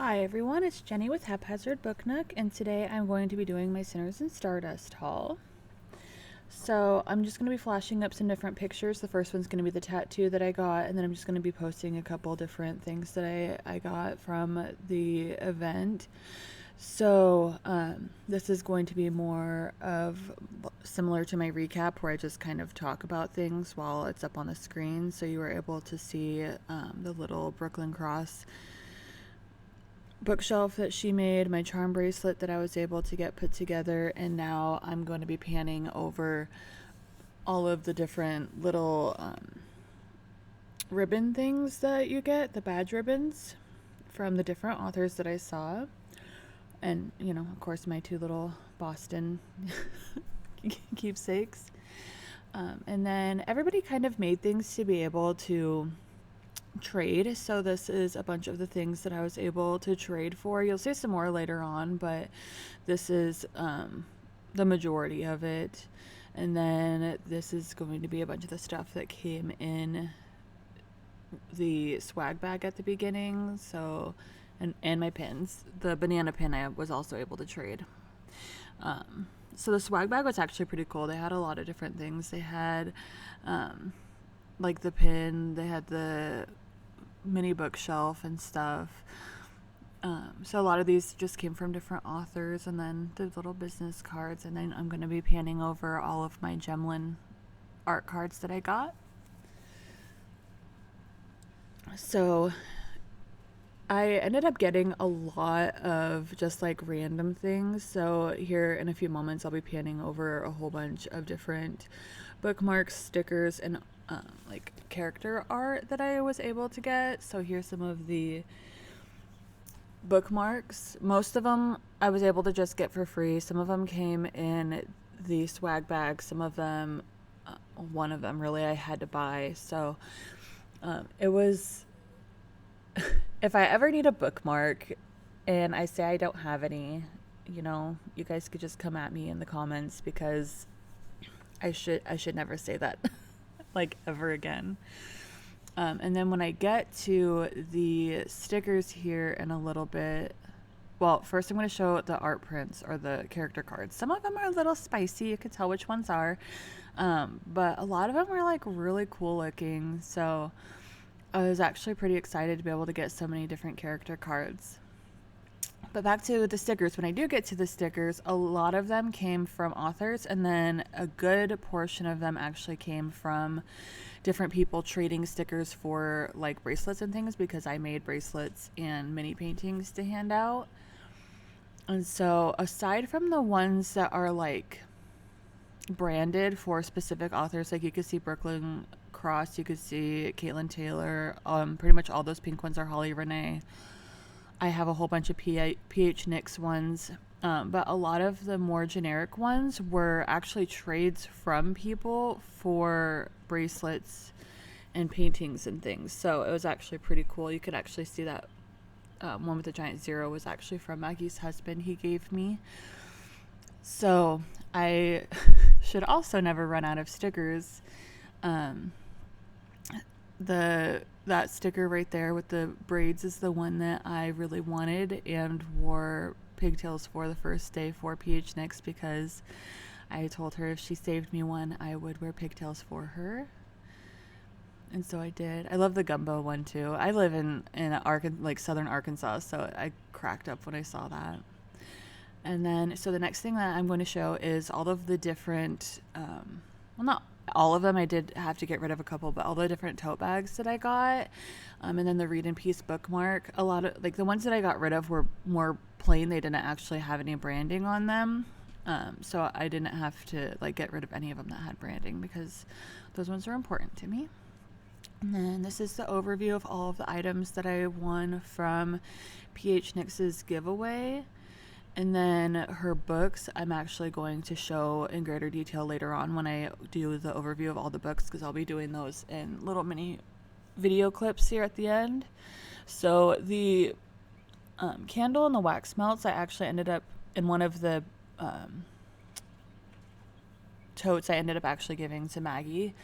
Hi everyone, it's Jenny with Haphazard Book Nook, and today I'm going to be doing my Sinners and Stardust haul. So I'm just going to be flashing up some different pictures. The first one's going to be the tattoo that I got, and then I'm just going to be posting a couple different things that I got from the event. So this is going to be more of similar to my recap, where I just kind of talk about things while it's up on the screen, so you were able to see the little Brooklyn Cross bookshelf that she made, my charm bracelet that I was able to get put together, and now I'm going to be panning over all of the different little ribbon things that you get, the badge ribbons from the different authors that I saw. And, you know, of course, my two little Boston keepsakes. And then everybody kind of made things to be able to trade. So this is a bunch of the things that I was able to trade for. You'll see some more later on, but this is the majority of it. And then this is going to be a bunch of the stuff that came in the swag bag at the beginning. So, and my pins. The banana pin I was also able to trade. So the swag bag was actually pretty cool. They had a lot of different things. They had like the pin, they had the mini bookshelf and stuff. So a lot of these just came from different authors, and then the little business cards, and then I'm going to be panning over all of my Gemlin art cards that I got. So I ended up getting a lot of just like random things. So here in a few moments I'll be panning over a whole bunch of different bookmarks, stickers, and like character art that I was able to get. So here's some of the bookmarks. Most of them I was able to just get for free. Some of them came in the swag bag. Some of them, one of them really I had to buy. So it was, if I ever need a bookmark and I say I don't have any, you know, you guys could just come at me in the comments, because I should never say that like ever again. And then when I get to the stickers here in a little bit, well, first I'm going to show the art prints or the character cards. Some of them are a little spicy. You could tell which ones are. But a lot of them were like really cool looking. So I was actually pretty excited to be able to get so many different character cards. But back to the stickers. When I do get to the stickers, a lot of them came from authors, and then a good portion of them actually came from different people trading stickers for like bracelets and things, because I made bracelets and mini paintings to hand out. And so aside from the ones that are like branded for specific authors, like you could see Brooklyn Cross, you could see Caitlin Taylor, pretty much all those pink ones are Holly Renee. I have a whole bunch of PH Nix ones, but a lot of the more generic ones were actually trades from people for bracelets and paintings and things. So it was actually pretty cool. You could actually see that one with the giant zero was actually from Maggie's husband he gave me. So I should also never run out of stickers. That sticker right there with the braids is the one that I really wanted and wore pigtails for the first day for PH Nix, because I told her if she saved me one, I would wear pigtails for her. And so I did. I love the gumbo one too. I live in like southern Arkansas, so I cracked up when I saw that. And then, so the next thing that I'm going to show is all of the different, well, not all of them, I did have to get rid of a couple, but all the different tote bags that I got, and then the Read in Peace bookmark. A lot of, like, the ones that I got rid of were more plain. They didn't actually have any branding on them, so I didn't have to like get rid of any of them that had branding, because those ones are important to me. And then this is the overview of all of the items that I won from PH Nix's giveaway. And then her books, I'm actually going to show in greater detail later on when I do the overview of all the books, because I'll be doing those in little mini video clips here at the end. So the candle and the wax melts, I actually ended up in one of the totes I ended up actually giving to Maggie,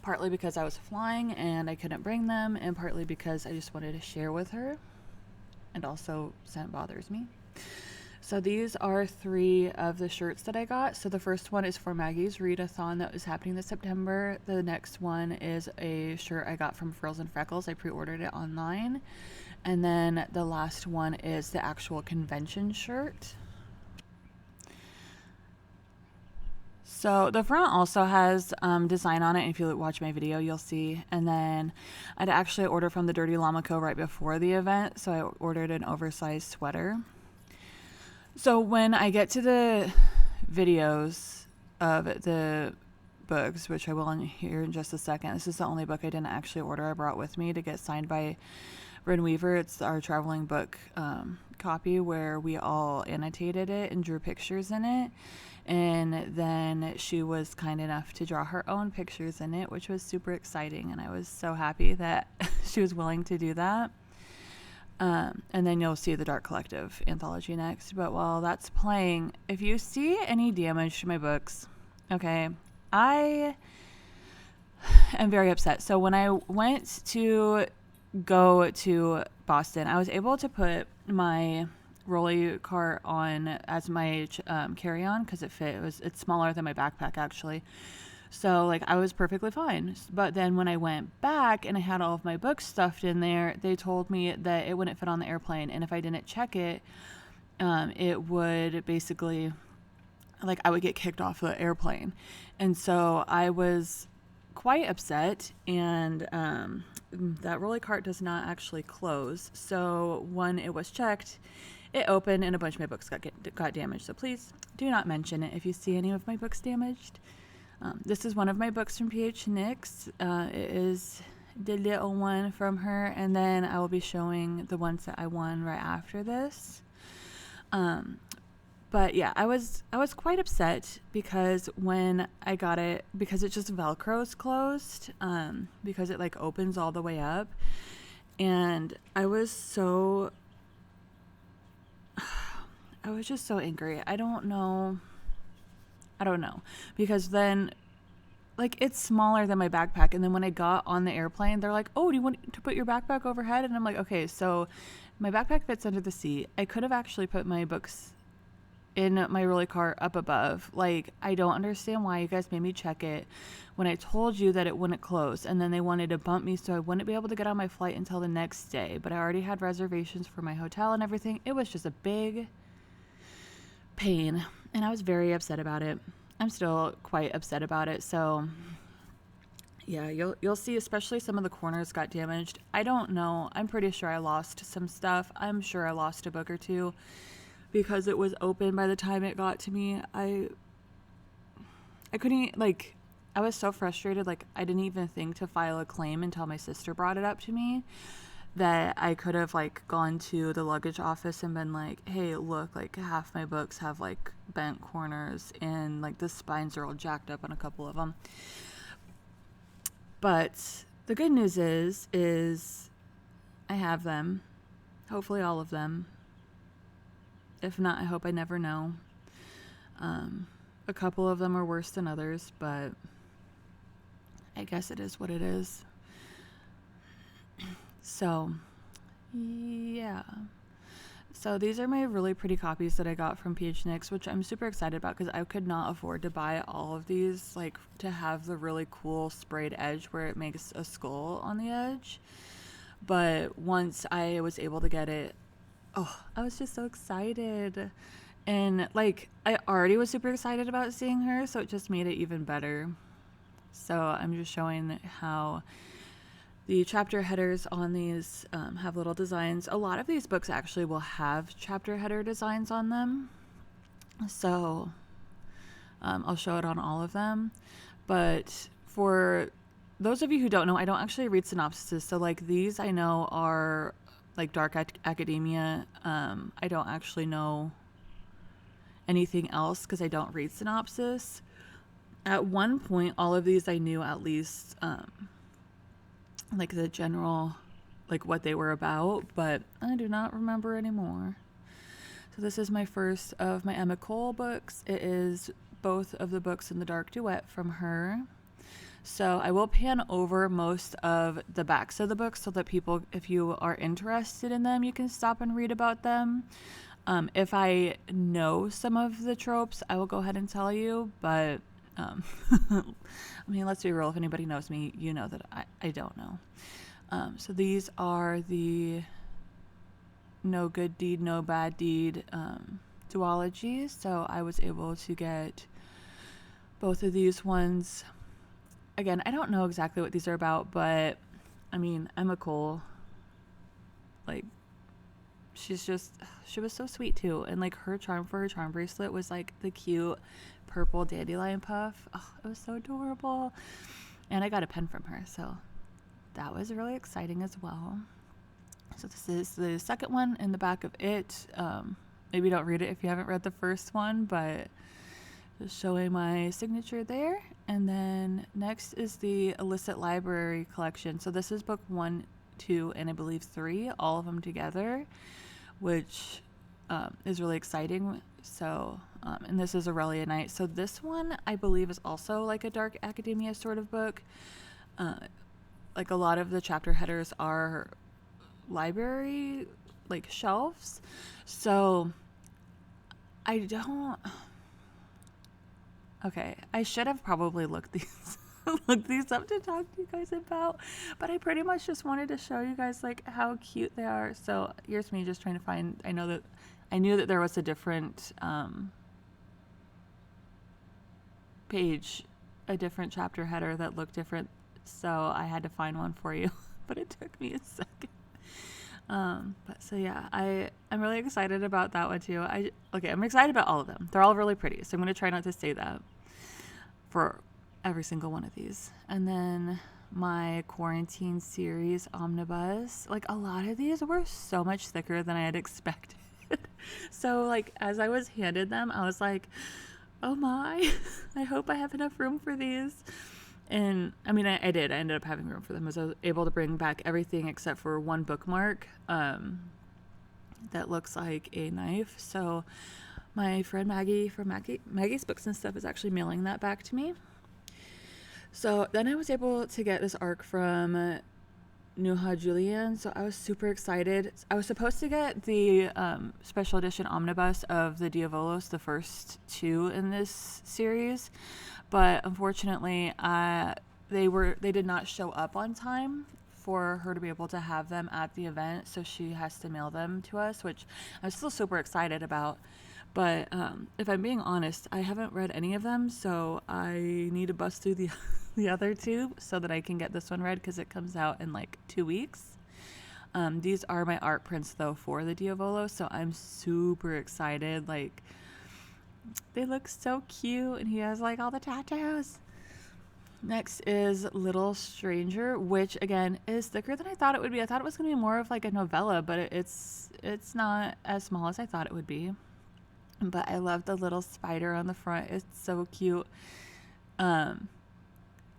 partly because I was flying and I couldn't bring them, and partly because I just wanted to share with her. and also scent bothers me. So these are 3 of the shirts that I got. So the first one is for Maggie's Readathon that was happening this September. The next one is a shirt I got from Frills and Freckles. I pre-ordered it online. And then the last one is the actual convention shirt. So the front also has design on it. If you watch my video, you'll see. And then I'd actually ordered from the Dirty Llama Co. right before the event. So I ordered an oversized sweater. So when I get to the videos of the books, which I will in here in just a second, this is the only book I didn't actually order. I brought with me to get signed by Bryn Weaver. It's our traveling book copy where we all annotated it and drew pictures in it. And then she was kind enough to draw her own pictures in it, which was super exciting. And I was so happy that she was willing to do that. And then you'll see the Dark Collective anthology next. But while that's playing, if you see any damage to my books, okay, I am very upset. So when I went to go to Boston, I was able to put my rolly cart on as my carry-on because it fit. It's smaller than my backpack actually. So, like, I was perfectly fine. But then when I went back and I had all of my books stuffed in there, they told me that it wouldn't fit on the airplane. And if I didn't check it, it would basically, like, I would get kicked off the airplane. And so I was quite upset. And that rolly cart does not actually close. So when it was checked, it opened and a bunch of my books got damaged. So please do not mention it if you see any of my books damaged. This is one of my books from PH Nix. It is the little one from her, and then I will be showing the ones that I won right after this. But yeah, I was quite upset because when I got it, because it just Velcro's closed, because it like opens all the way up, and I was just so angry. I don't know, because then, like, it's smaller than my backpack, and then when I got on the airplane, they're like, oh, do you want to put your backpack overhead? And I'm like, okay, so my backpack fits under the seat. I could have actually put my books in my rolly cart up above. Like, I don't understand why you guys made me check it when I told you that it wouldn't close, and then they wanted to bump me so I wouldn't be able to get on my flight until the next day, but I already had reservations for my hotel and everything. It was just a big pain, and I was very upset about it. I'm still quite upset about it. So yeah, you'll see, especially some of the corners got damaged. I don't know. I'm pretty sure I lost some stuff. I'm sure I lost a book or two because it was open by the time it got to me. I couldn't, like, I was so frustrated. Like, I didn't even think to file a claim until my sister brought it up to me, that I could have, like, gone to the luggage office and been like, hey, look, like, half my books have, like, bent corners and, like, the spines are all jacked up on a couple of them. But the good news is I have them. Hopefully all of them. If not, I hope I never know. A couple of them are worse than others, but I guess it is what it is. So, yeah. So these are my really pretty copies that I got from PH Nix, which I'm super excited about because I could not afford to buy all of these, like, to have the really cool sprayed edge where it makes a skull on the edge. But once I was able to get it, oh, I was just so excited. And, like, I already was super excited about seeing her, so it just made it even better. So I'm just showing how the chapter headers on these have little designs. A lot of these books actually will have chapter header designs on them. So I'll show it on all of them. But for those of you who don't know, I don't actually read synopsises. So, like, these I know are, like, dark academia. I don't actually know anything else because I don't read synopsis. At one point, all of these I knew at least like the general, like, what they were about, but I do not remember anymore. So this is my first of my Emma Cole books. It is both of the books in the Dark Duet from her. So I will pan over most of the backs of the books so that people, if you are interested in them, you can stop and read about them. If I know some of the tropes, I will go ahead and tell you, but I mean, let's be real. If anybody knows me, you know that I don't know. So these are the no good deed, no bad deed duologies. So I was able to get both of these ones. Again, I don't know exactly what these are about, but I mean, Emma Cole, like, she was so sweet too. And like her charm bracelet was like the cute purple dandelion puff. Oh, it was so adorable. And I got a pen from her, so that was really exciting as well. So this is the second one in the back of it. Maybe don't read it if you haven't read the first one, but just showing my signature there. And then next is the Illicit Library collection. So this is book 1, 2, and I believe 3, all of them together, which is really exciting. So, and this is Aurelia Knight. So this one I believe is also like a dark academia sort of book. Like a lot of the chapter headers are library like shelves. So I should have probably looked these up to talk to you guys about, but I pretty much just wanted to show you guys like how cute they are. So here's me just trying to find, I knew that there was a different page, a different chapter header that looked different, so I had to find one for you, but it took me a second. But so yeah, I'm really excited about that one too. I'm excited about all of them. They're all really pretty, so I'm going to try not to say that for every single one of these. And then my quarantine series omnibus, like a lot of these were so much thicker than I had expected. So like as I was handed them, I was like, oh my, I hope I have enough room for these. And I mean, I did. I ended up having room for them. I was able to bring back everything except for one bookmark that looks like a knife. So my friend Maggie from Maggie's Books and Stuff is actually mailing that back to me. So then I was able to get this arc from Nuha Julian. So I was super excited. I was supposed to get the special edition omnibus of the Diavolos, the first 2 in this series. But unfortunately, they did not show up on time for her to be able to have them at the event. So she has to mail them to us, which I'm still super excited about. But if I'm being honest, I haven't read any of them, so I need to bust through the other 2 so that I can get this one read, because it comes out in like 2 weeks. These are my art prints though for the Diavolo, so I'm super excited. Like, they look so cute, and he has like all the tattoos. Next is Little Stranger, which again is thicker than I thought it would be. I thought it was going to be more of like a novella, but it's not as small as I thought it would be. But I love the little spider on the front. It's so cute.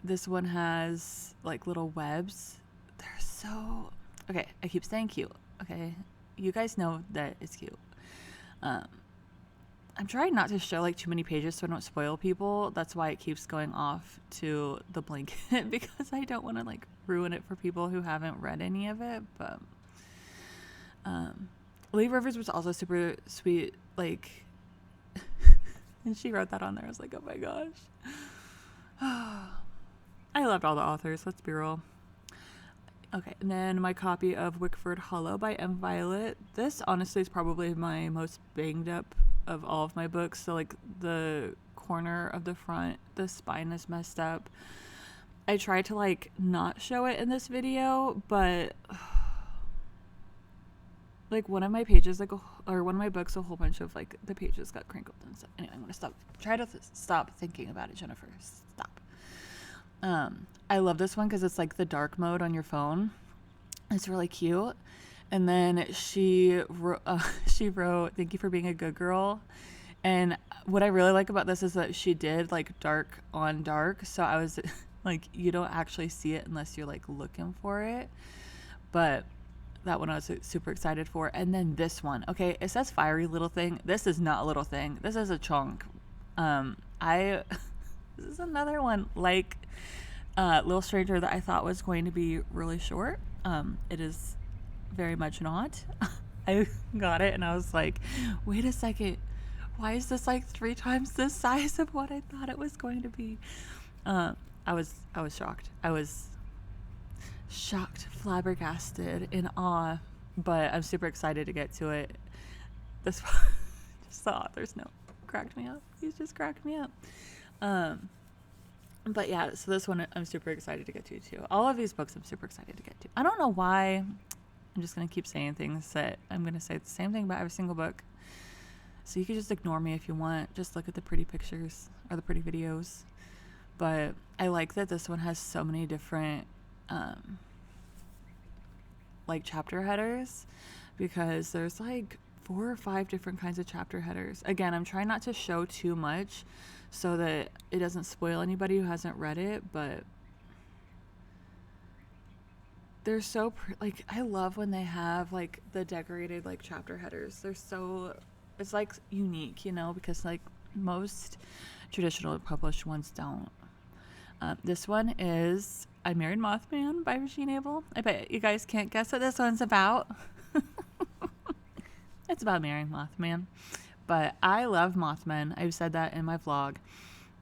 This one has like little webs. They're so... Okay, I keep saying cute. Okay, you guys know that it's cute. I'm trying not to show like too many pages so I don't spoil people. That's why it keeps going off to the blanket, because I don't want to like ruin it for people who haven't read any of it. But Lee Rivers was also super sweet, like and she wrote that on there. I was like, oh my gosh. I loved all the authors, let's be real. Okay, and then my copy of Wickford Hollow by M. Violet. This honestly is probably my most banged up of all of my books. So like the corner of the front, the spine is messed up. I tried to like not show it in this video, but like one of my pages, or one of my books, a whole bunch of like the pages got crinkled and stuff. Anyway, I'm gonna try to stop thinking about it, Jennifer. Stop. I love this one because it's like the dark mode on your phone. It's really cute. And then she wrote, "Thank you for being a good girl." And what I really like about this is that she did like dark on dark. So I was like, you don't actually see it unless you're like looking for it. But that one I was super excited for. And then this one, okay, it says Fiery Little Thing. This is not a little thing. This is a chunk. This is another one like Little Stranger that I thought was going to be really short. It is very much not. I got it and I was like, wait a second, why is this like 3 times the size of what I thought it was going to be? I was shocked. I was shocked, flabbergasted, in awe, but I'm super excited to get to it. This just the author's note cracked me up. He's just cracked me up. But yeah, so this one I'm super excited to get to too. All of these books I'm super excited to get to. I don't know why. I'm just going to keep saying things that I'm going to say the same thing about every single book. So you can just ignore me if you want. Just look at the pretty pictures or the pretty videos. But I like that this one has so many different like chapter headers, because there's like 4 or 5 different kinds of chapter headers. Again, I'm trying not to show too much so that it doesn't spoil anybody who hasn't read it, but they're so like, I love when they have like the decorated like chapter headers. They're so, it's like unique, you know, because like most traditional published ones don't. This one is I Married Mothman by Regine Abel. I bet you guys can't guess what this one's about. It's about marrying Mothman. But I love Mothmen. I've said that in my vlog.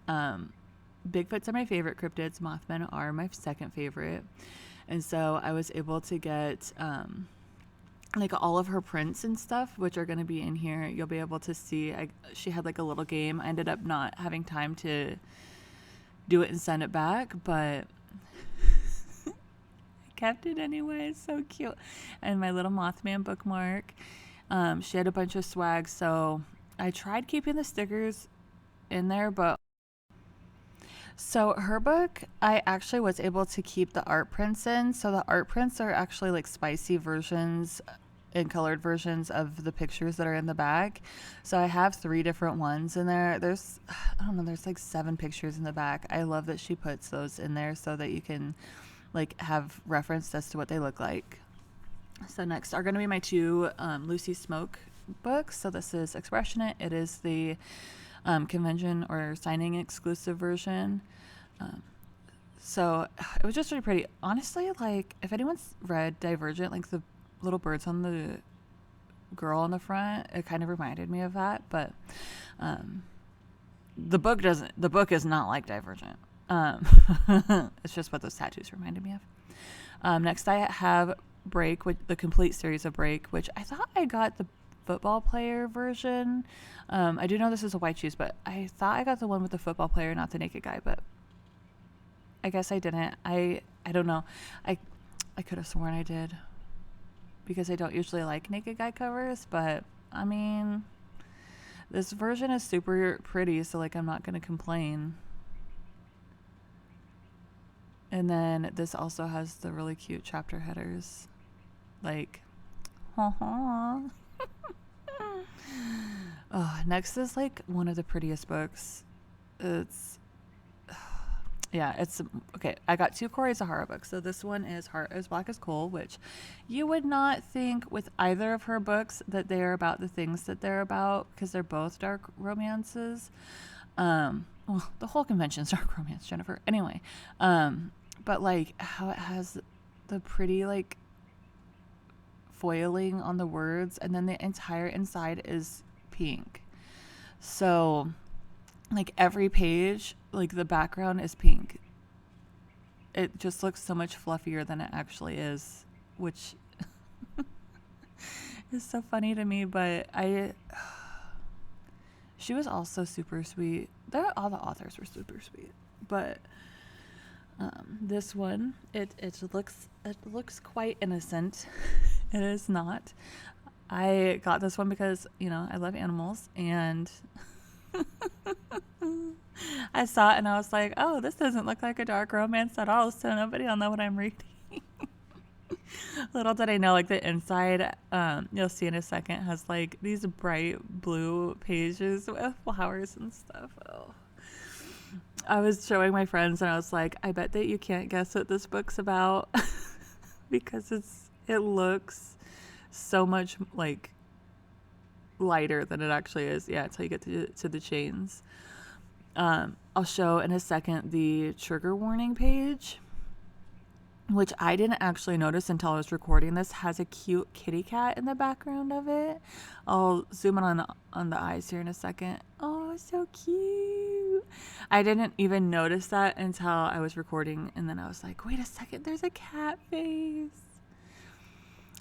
Bigfoots are my favorite cryptids. Mothmen are my second favorite. And so I was able to get like all of her prints and stuff, which are going to be in here. You'll be able to see. She had like a little game. I ended up not having time to do it and send it back, but I kept it anyway. It's so cute. And my little Mothman bookmark. She had a bunch of swag, so I tried keeping the stickers in there, but so her book, I actually was able to keep the art prints in. So the art prints are actually like spicy versions and colored versions of the pictures that are in the back. So I have 3 different ones in there. There's, I don't know, there's like 7 pictures in the back. I love that she puts those in there so that you can like have reference as to what they look like. So next are going to be my 2 Lucy Smoke books. So this is Expressionate. It is the convention or signing exclusive version. So it was just really pretty. Honestly, like if anyone's read Divergent, like the little birds on the girl on the front, it kind of reminded me of that. But the book is not like Divergent. It's just what those tattoos reminded me of. Next I have Break, with the complete series of Break, which I thought I got the football player version. I do know this is a white shoes, but I thought I got the one with the football player, not the naked guy, but I guess I didn't. I don't know. I could have sworn I did, because I don't usually like naked guy covers, but I mean, this version is super pretty, so like I'm not going to complain. And then this also has the really cute chapter headers. Like, oh, next is like one of the prettiest books. It's okay. I got 2 Cory Zahara books. So this one is Heart as Black as Coal, which you would not think with either of her books that they're about the things that they're about, because they're both dark romances. Well, the whole convention's dark romance, Jennifer. Anyway, but like how it has the pretty like foiling on the words, and then the entire inside is pink. So like every page, like the background is pink. It just looks so much fluffier than it actually is, which is so funny to me. But she was also super sweet. All the authors were super sweet, but this one, it looks quite innocent. It is not. I got this one because, you know, I love animals, and I saw it and I was like, oh, this doesn't look like a dark romance at all, so nobody will know what I'm reading. Little did I know, like the inside, you'll see in a second, has like these bright blue pages with flowers and stuff. Oh. I was showing my friends and I was like, I bet that you can't guess what this book's about because it looks so much like lighter than it actually is. Yeah, until you get to the chains. I'll show in a second the trigger warning page, which I didn't actually notice until I was recording this, has a cute kitty cat in the background of it. I'll zoom in on the eyes here in a second. Oh, so cute. I didn't even notice that until I was recording, and then I was like, wait a second, there's a cat face.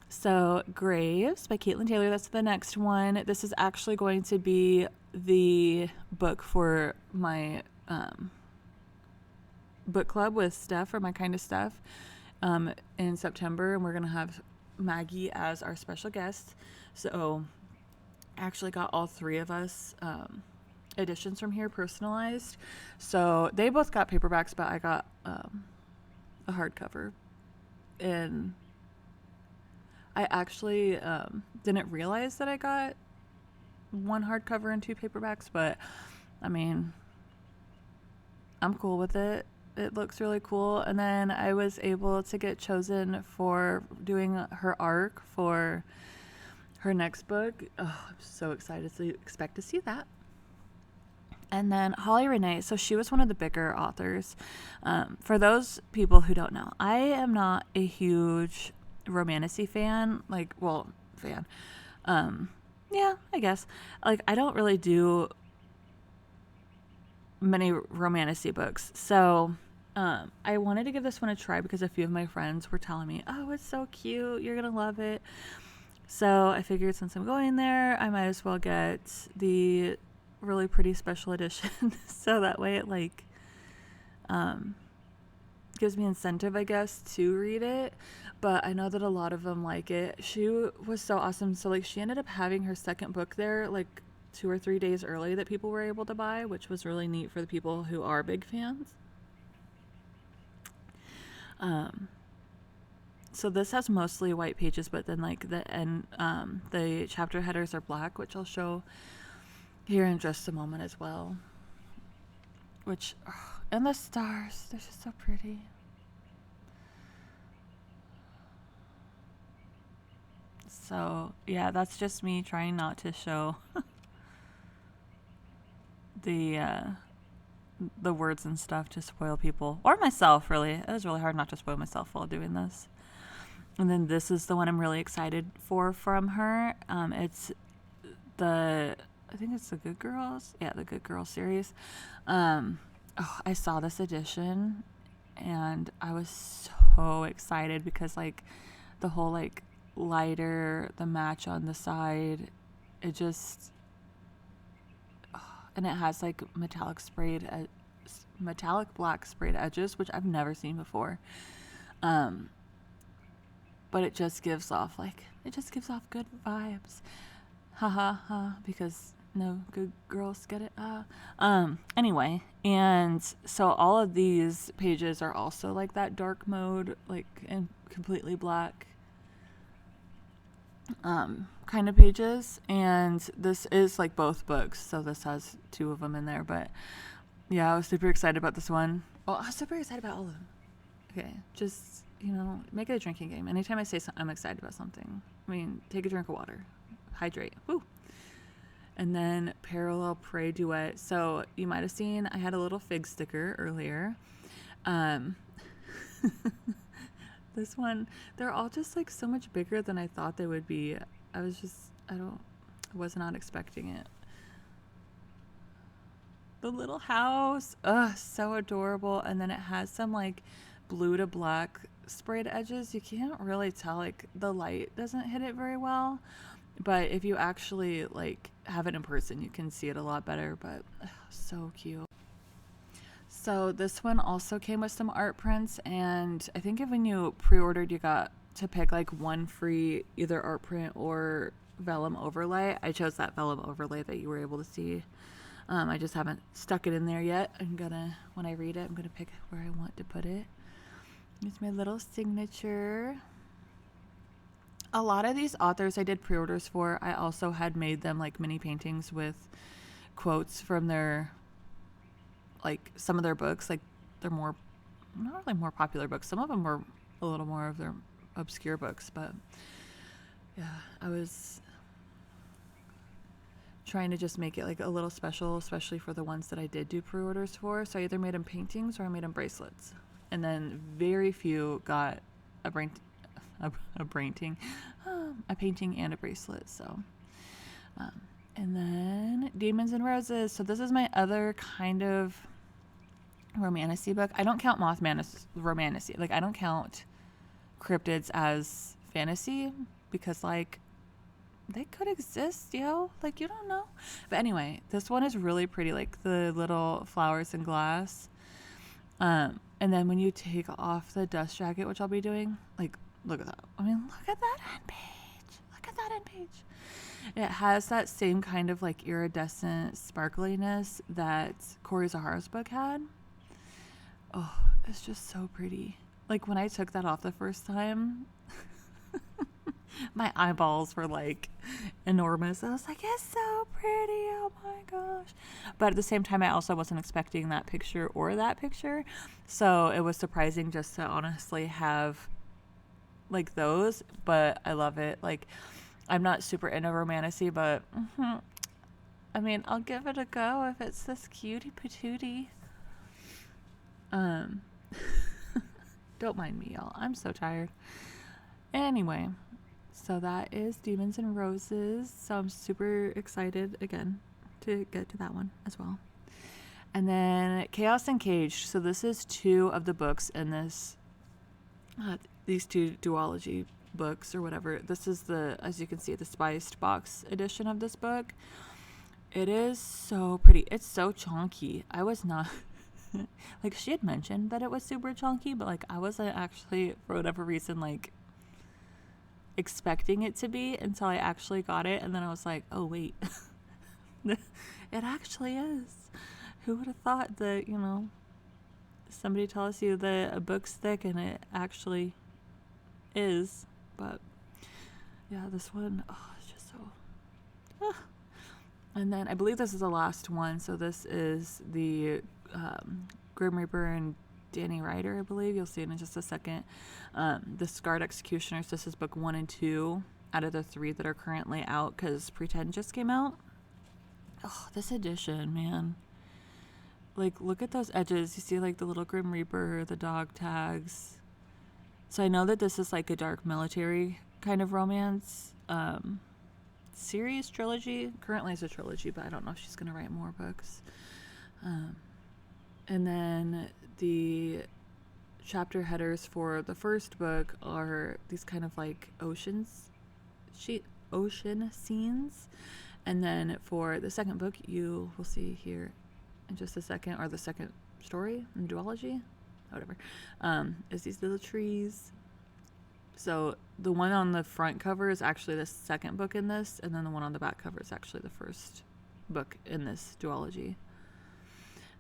So Graves by Caitlin Taylor, that's the next one. This is actually going to be the book for my book club with Steph, or My Kind of Stuff, in September, and we're going to have Maggie as our special guest. So I actually got all three of us editions from here personalized. So they both got paperbacks, but I got a hardcover. And I actually didn't realize that I got one hardcover and two paperbacks, but I mean, I'm cool with it. It looks really cool. And then I was able to get chosen for doing her arc for her next book. Oh, I'm so excited to expect to see that. And then Holly Renee, so she was one of the bigger authors. For those people who don't know, I am not a huge romantasy fan. Yeah, I guess. Like, I don't really do many romantasy books. So I wanted to give this one a try because a few of my friends were telling me, oh, it's so cute, you're gonna love it. So I figured since I'm going there, I might as well get the really pretty special edition. So that way it like gives me incentive, I guess, to read it. But I know that a lot of them like it. She was so awesome. So like she ended up having her second book there like 2 or 3 days early that people were able to buy, which was really neat for the people who are big fans. So this has mostly white pages, but then like the chapter headers are black, which I'll show here in just a moment as well. And the stars, they're just so pretty. So yeah, that's just me trying not to show the words and stuff to spoil people, or myself. Really, it was really hard not to spoil myself while doing this. And then this is the one I'm really excited for from her. It's I think it's the Good Girls. Yeah, the Good Girls series. I saw this edition and I was so excited because like the whole like lighter, the match on the side, it just, and it has like metallic black sprayed edges, which I've never seen before. But it just gives off good vibes. Ha ha ha, because no good girls get it. Anyway, and so all of these pages are also like that dark mode, like in completely black kind of pages. And this is like both books, so this has 2 of them in there. But yeah, I was super excited about this one. Oh, I was super excited about all of them. Okay, just, make it a drinking game. Anytime I say I'm excited about something, I mean, take a drink of water, hydrate. Woo. And then Parallel Prey Duet. So you might have seen I had a little fig sticker earlier. This one, they're all just like so much bigger than I thought they would be. I was not expecting it. The little house, so adorable. And then it has some like blue to black sprayed edges. You can't really tell, like the light doesn't hit it very well. But if you actually like have it in person, you can see it a lot better. But so cute. So this one also came with some art prints, and I think when you pre-ordered, you got to pick like one free either art print or vellum overlay. I chose that vellum overlay that you were able to see. I just haven't stuck it in there yet. When I read it, I'm gonna pick where I want to put it. It's my little signature. A lot of these authors I did pre-orders for, I also had made them like mini paintings with quotes from their, like some of their books. Like they're not really more popular books. Some of them were a little more of their obscure books, but yeah, I was trying to just make it like a little special, especially for the ones that I did do pre-orders for. So I either made them paintings or I made them bracelets. And then very few got a painting and a bracelet. So, and then Demons and Roses. So this is my other kind of romantasy book. I don't count Mothman as romantasy. Like, I don't count cryptids as fantasy because, like, they could exist, like, you don't know. But anyway, this one is really pretty, like the little flowers in glass. And then when you take off the dust jacket, which I'll be doing, like, look at that. I mean, look at that end page. Look at that end page. It has that same kind of like iridescent sparkliness that Cory Zahara's book had. Oh, it's just so pretty. Like, when I took that off the first time, my eyeballs were like enormous. I was like, it's so pretty. Oh my gosh. But at the same time, I also wasn't expecting that picture or that picture. So it was surprising just to honestly have like those. But I love it. Like, I'm not super into romantasy, but I mean, I'll give it a go if it's this cutie patootie. Don't mind me, y'all. I'm so tired. Anyway, so that is Demons and Roses. So I'm super excited again to get to that one as well. And then Chaos and Caged. So this is 2 of the books in this, these 2 duology books or whatever. This is the, as you can see, the spiced box edition of this book. It is so pretty. It's so chunky. I was not like, she had mentioned that it was super chunky, but like I wasn't actually, for whatever reason, like expecting it to be until I actually got it. And then I was like, oh wait, it actually is. Who would have thought that, somebody tells you that a book's thick and it actually is. But yeah, this one, it's just so And then I believe this is the last one. So this is the Grim Reaper and Danny Ryder, I believe. You'll see it in just a second. The Scarred Executioners. This is book 1 and 2 out of the 3 that are currently out because Pretend just came out. Oh, this edition, man. Like, look at those edges. You see, like, the little Grim Reaper, the dog tags. So I know that this is like a dark military kind of romance series, trilogy. Currently it's a trilogy, but I don't know if she's going to write more books. And then the chapter headers for the first book are these kind of like ocean scenes. And then for the second book, you will see here in just a second, or the second story in duology, whatever, is these little trees. So the one on the front cover is actually the second book in this, and then the one on the back cover is actually the first book in this duology.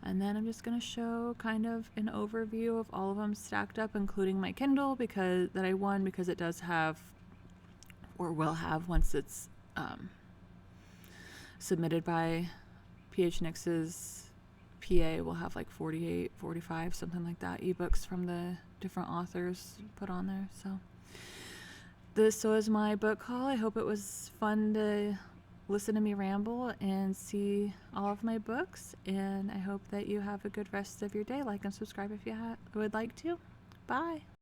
And then I'm just going to show kind of an overview of all of them stacked up, including my Kindle that I won, because it does have, or will have once it's submitted by PH Nix's PA, will have like 48, 45, something like that, ebooks from the different authors put on there. So this was my book haul. I hope it was fun to listen to me ramble and see all of my books, and I hope that you have a good rest of your day. Like and subscribe if you would like to. Bye.